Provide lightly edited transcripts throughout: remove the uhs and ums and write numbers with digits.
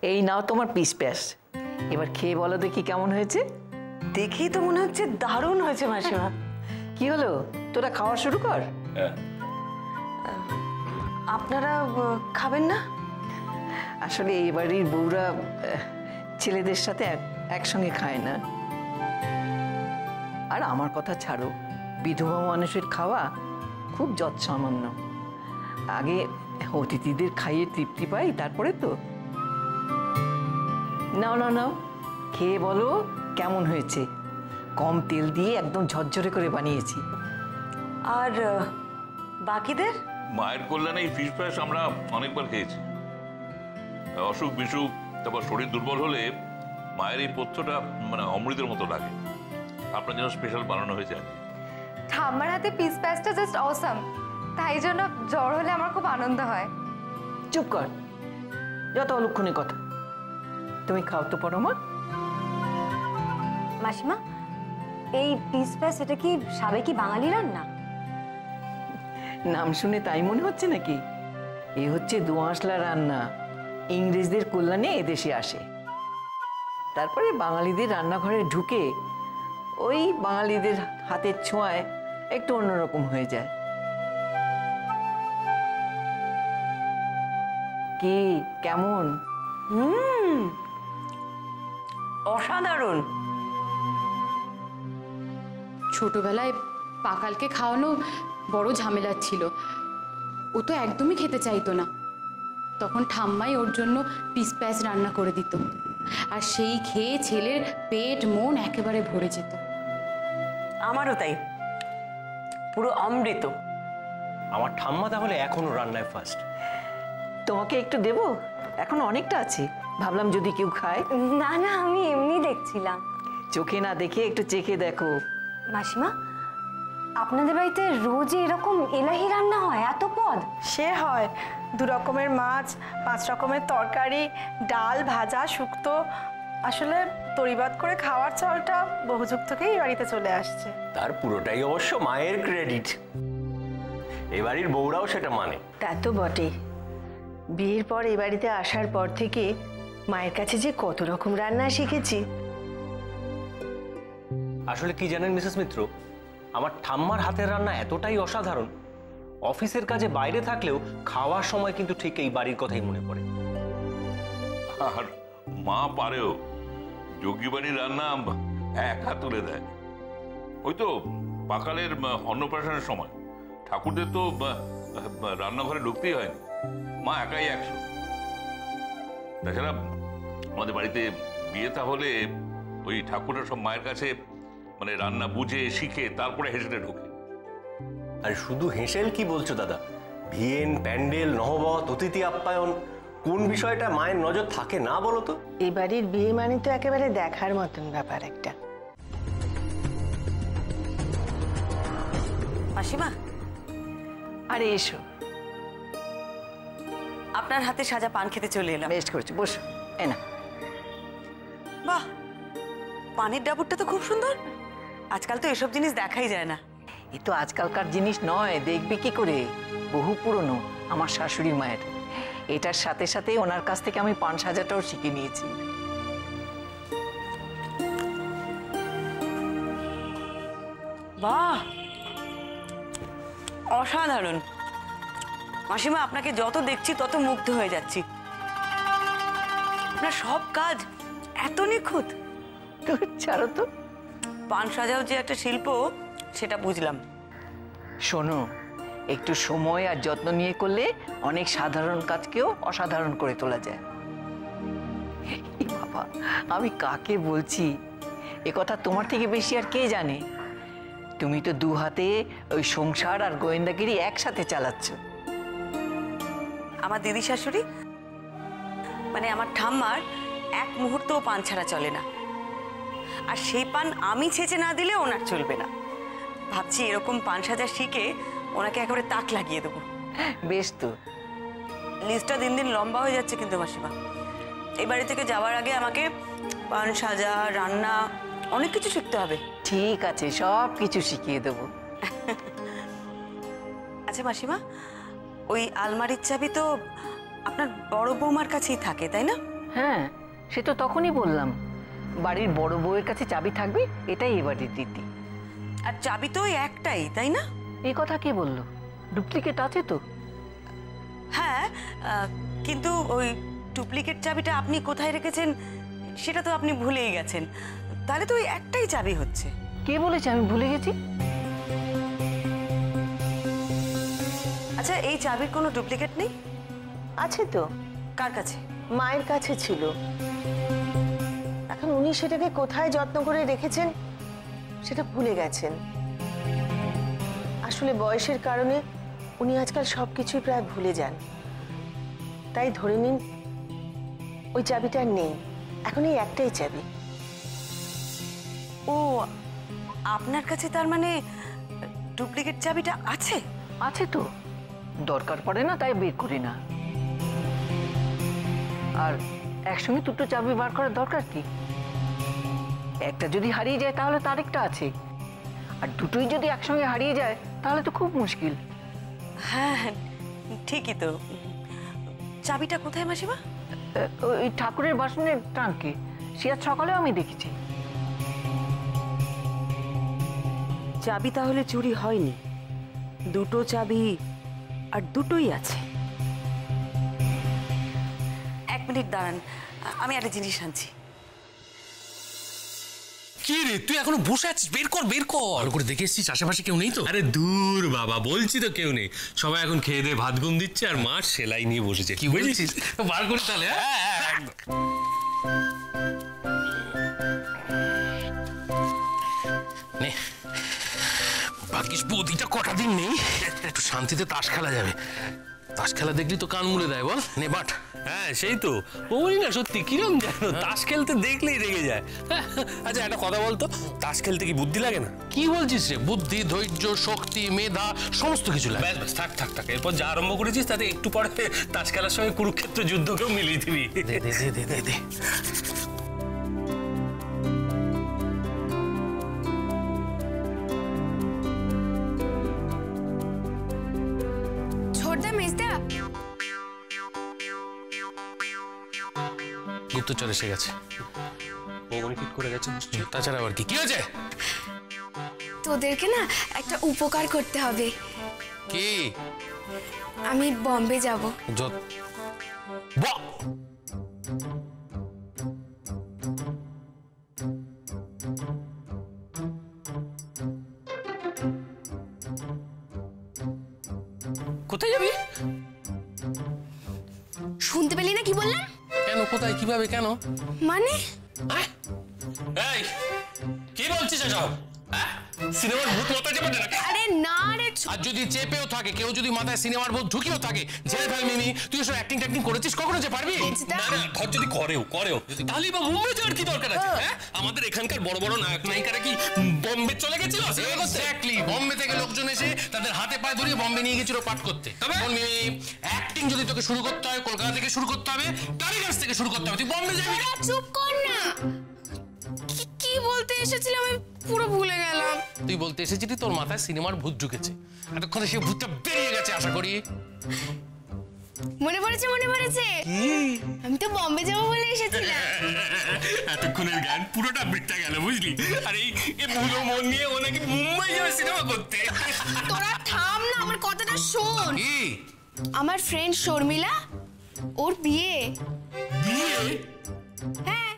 এই নাও তোমার পিস প্যাস, এবার খেয়ে বলো দেখি কেমন হয়েছে। দেখেই তো মনে হচ্ছে দারুণ হয়েছে মাসিমা। কি হলো, তোরা খাওয়া শুরু কর। আপনারা খাবেন না? আসলে এই বাড়ির বউরা ছেলেদের সাথে একসঙ্গে খায় না। আর আমার কথা ছাড়ো, বিধবা মানুষের খাওয়া খুব যৎসামান্য। আগে অতিথিদের খাইয়ে তৃপ্তি পাই, তারপরে তো। নাও নাও নাও, খেয়ে বলো কেমন হয়েছে। কম তেল দিয়ে একদম ঝরঝরে করে বানিয়েছি। আর বাকিদের? মায়ের কল্যাণে এই ফিশ ফ্রাইস আমরা অনেকবার খেয়েছি। অসুখ বিসুখ, তারপর শরীর দুর্বল হলে মায়ের এই পথ্যটা মানে অমৃতের মতো লাগে। আপনার জন্য স্পেশাল বানানো হয়েছে। ঠাম্মার হাতে পিস প্যাসটা জাস্ট অসাম, তাই জন্য জ্বর হলে আমার খুব আনন্দ হয়। চুপ কর, যত অলক্ষণে কথা। তুমি খাও তো পরো মা। মাসিমা, এই পিস প্যাস এটা কি সাবেকি বাঙালি রান্না? নাম শুনে তাই মনে হচ্ছে নাকি? এ হচ্ছে দোআঁশলা রান্না, ইংরেজদের কল্যাণে এদেশে আসে। তারপরে বাঙালিদের রান্নাঘরে ঢুকে ওই বাঙালিদের হাতের ছোঁয়ায় একটু অন্যরকম হয়ে যায়। কি কেমন? অসাধারণ। ছোটবেলায় পাকালকে খাওয়ানো বড় ঝামেলার ছিল। ও তো একদমই খেতে চাইতো না। তখন ঠাম্মাই ওর জন্য পিস প্যাস রান্না করে দিত, আর সেই খেয়ে ছেলের পেট মন একেবারে ভরে যেত। আমারও তাই, পুরো অমৃত। আমার ঠাম্মা তাহলে এখনো রান্নায় ফার্স্ট। তোমাকে একটু দেবো, এখন অনেকটা আছে, ভাবলাম যদি কেউ খায়। না না, আমি এমনি দেখছিলাম। চোখে না দেখে একটু চেখে দেখো। মাসিমা, আপনাদের বাড়িতে রোজ এরকম এলাহি রান্না হয়? এত পদ? সে হয়, 2 রকমের মাছ, 5 রকমের তরকারি, ডাল, ভাজা, শুক্তো। আসলে তরিবাদ করে খাওয়ার চলটা বহুযুগ থেকেই বাড়িতে চলে আসছে। তার পুরোটাই অবশ্য মায়ের ক্রেডিট। এই বাড়ির বউরাও সেটা মানে। তা তো বটে। বিয়ের পর এই বাড়িতে আসার পর থেকে মায়ের কাছে যে কত রকম রান্না শিখেছি। আসলে কি জানেন মিসেস মিত্র, আমার ঠাম্মার হাতের রান্না এতটাই অসাধারণ, অফিসের কাজে বাইরে থাকলেও খাওয়ার সময় কিন্তু ঠিক এই বাড়ির কথাই মনে পড়ে। আর মা পারেও, যোগী বাড়ির রান্না একা তুলে দেয়। ওই তো পাকালের অন্নপ্রাশনের সময় ঠাকুরদের তো রান্নাঘরে ঢুকতেই হয়নি, মা একাই 100। তাছাড়া আমাদের বাড়িতে বিয়ে তাহলে ওই ঠাকুরের সব মায়ের কাছে মানে রান্না বুঝে শিখে তারপরে হেসেলে ঢোকে। আর শুধু হেসেল কি বলছো দাদা, ভিয়েন, প্যান্ডেল, নহবত, অতিথি আপ্যায়ন, কোন বিষয়টা মায়ের নজর থাকে না বলো তো? এই বাড়ির বিয়ে মানে তো একেবারে দেখার মতন ব্যাপার একটা। মাসিমা, আরে এসো, আপনার হাতে সাজা পান খেতে চলে এলাম। বেশ করেছো, বসো। এ না। বাহ, পানের ডাবরটা তো খুব সুন্দর। আজকাল তো এসব জিনিস দেখাই যায় না। এ তো আজকালকার জিনিস নয়, দেখবি কি করে, বহু পুরনো, আমার শাশুড়ি মায়ের। এটার সাথে সাথে ওনার কাছ থেকে আমি পান সাজাটাও শিখে নিয়েছি। বাহ, অসাধারণ। মাসিমা, আপনাকে যত দেখছি তত মুগ্ধ হয়ে যাচ্ছি। আপনার সব কাজ এত নিখুঁত। তো ছাড়ো তো, পান সাজাও যে একটা শিল্প সেটা বুঝলাম। শোনো, একটু সময় আর যত্ন নিয়ে করলে অনেক সাধারণ কাজকেও অসাধারণ করে তোলা যায়। বাবা, আমি কাকে বলছি, এ কথা তোমার থেকে বেশি আর কে জানে। তুমি তো 2 হাতে ওই সংসার আর গোয়েন্দাগিরি একসাথে চালাচ্ছ। আমার দিদি শাশুড়ি মানে আমার ঠাম্মার এক মুহূর্তও পান ছাড়া চলে না, আর সেই পান আমি ছেঁচে না দিলে ওনার চলবে না। ভাবছি এরকম পান সাজা শিখে ওনাকে একেবারে তাক লাগিয়ে দেবো। বেশ তো, লিস্টটা দিন দিন লম্বা হয়ে যাচ্ছে কিন্তু মাসিমা। এই বাড়ি থেকে যাওয়ার আগে আমাকে পান সাজা, রান্না অনেক কিছু শিখতে হবে। ঠিক আছে, সব কিছু শিখিয়ে দেবো। আচ্ছা মাসিমা, ওই আলমারির চাবি তো আপনার বড় বৌমার কাছেই থাকে, তাই না? হ্যাঁ, সে তো তখনই বললাম, বাড়ির বড় বউয়ের কাছে চাবি থাকবে, এটাই এ বাড়ির রীতি। আর চাবি তো ওই একটাই, তাই না? এই কথা কে বললো? ডুপ্লিকেট আছে তো। হ্যাঁ, কিন্তু ওই ডুপ্লিকেট চাবিটা আপনি কোথায় রেখেছেন সেটা তো আপনি ভুলেই গেছেন। তাহলে তো ওই একটাই চাবি হচ্ছে। কে বলেছে আমি ভুলে গেছি? আচ্ছা, এই চাবির কোনো ডুপ্লিকেট নেই? আছে তো, কার কাছে? মায়ের কাছে ছিল। এখন উনি সেটাকে কোথায় যত্ন করে রেখেছেন সেটা ভুলে গেছেন। আসলে বয়সের কারণে উনি আজকাল সবকিছুই প্রায় ভুলে যান। তাই ধরে নিন ওই চাবিটা আর নেই, এখন এই একটাই চাবি। ও, আপনার কাছে তার মানে ডুপ্লিকেট চাবিটা আছে? আছে তো, দরকার পড়ে না তাই বের করি না। আর একসঙ্গে দুটো চাবি বার করার দরকার কি? একটা যদি হারিয়ে যায় তাহলে তার একটা আছে, আর দুটোই যদি একসঙ্গে হারিয়ে যায় তাহলে তো খুব মুশকিল। হ্যাঁ, ঠিকই তো। চাবিটা কোথায় মাসিমা? ওই ঠাকুরের বাসনের ট্রাঙ্কে, সে আজ সকালেও আমি দেখেছি। চাবি তাহলে চুরি হয়নি, দুটো চাবি আর দুটোই আছে। এক মিনিট দাঁড়ান, আমি একটা জিনিস আনছি। কি রে, তুই এখনো বসে আছিস? বের কর বের কর। ভালো করে দেখে এসছিস আশেপাশে কেউ নেই তো? আরে দূর বাবা, বলছি তো কেউ নেই। সবাই এখন খেয়ে দিয়ে ভাত ঘুম দিচ্ছে আর মা সেলাই নিয়ে বসেছে। কি বলছিস? বার করি তাহলে। ভাগ্যিস বৌদিটা কটা দিন নেই, একটু শান্তিতে তাস খেলা যাবে। তাস খেলা দেখলি তো কান মুলে দেয়, বল নে বাট। হ্যাঁ সেই তো, বলি না সত্যি কিরম জানো, তাস খেলতে দেখলেই রেগে যায়। আচ্ছা একটা কথা বলতো, তাস খেলতে কি বুদ্ধি লাগে না? কি বলছিস রে, বুদ্ধি, ধৈর্য, শক্তি, মেধা সমস্ত কিছু লাগে। ব্যাস ব্যাস, থাক থাক থাক, এরপর যা আরম্ভ করেছিস তাতে একটু পরে তাস খেলার সঙ্গে কুরুক্ষেত্র যুদ্ধকেও মিলিয়ে দিবি। দে দে দে দে দে দে। গুপ্তচর এসে গেছে, বৌমনি ঠিক করে গেছে। তাছাড়া আবার কি হয়েছে? তোদেরকে না একটা উপকার করতে হবে। কি? আমি বম্বে যাব। কোথায় যাবি? শুনতে পেলি না কি বললাম? কেন, কোথায়, কিভাবে, কেন? মানে এই কি বলছিস এসব? সিনেমার ভূত মাথায় চেপে নাকি? আরে না রে, আর যদি চেপেও থাকে, কেউ যদি মাথায় সিনেমার ভূত ঢুকিয়েও থাকে, ঝেড়ে ফেল মিমি। তুই এসব অ্যাক্টিং ট্যাক্টিং করেছিস কখনো যে পারবি? না না, ধর যদি করেও তাহলে বা মুম্বাই যাওয়ার কি দরকার আছে? হ্যাঁ, আমাদের এখানকার বড় বড় নায়ক নায়িকারা কি বম্বে চলে গেছিল? এক্স্যাক্টলি, বম্বে থেকে লোকজন এসে তাদের হাতে পায়ে ধরিয়ে বম্বে নিয়ে গেছিল পাঠ করতে। তবে অ্যাক্টিং যদি তোকে শুরু করতে হয়, কলকাতা থেকে শুরু করতে হবে, টালিগঞ্জ থেকে শুরু করতে হবে। তুই বম্বে যাবি? চুপ কর না, কি বলতে এসেছিলাম আমি পুরো ভুলে গেলাম। তুই বলতে এসেছিলি তোর মাথায় সিনেমার ভূত ঢুকেছে, এতক্ষণে সে ভূতটা বেরিয়ে গেছে আশা করি। মনে পড়েছে, মনে পড়েছে, আমি তো বম্বে যাবো বলে এসেছিলাম। এতক্ষণের গান পুরোটা মিথ্যা গেল, বুঝলি? আর এই ভুলো মন নিয়ে ও নাকি মুম্বাই যাবে সিনেমা করতে। তোরা থাম না, আমার কথাটা শোন। আমার ফ্রেন্ড শর্মিলা, ওর বিয়ে। বিয়ে? হ্যাঁ।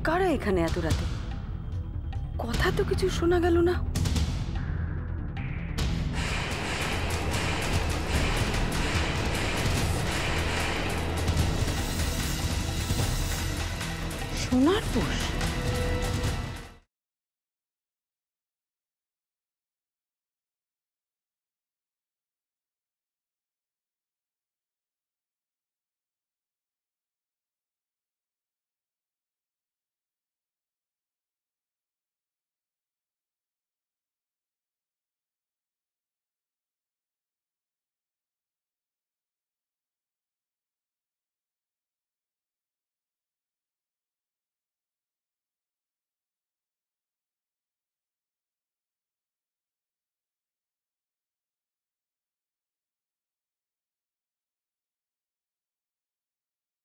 কারা এখানে এত রাতে? কথা তো কিছু শোনা গেল না। সোনার পোষ?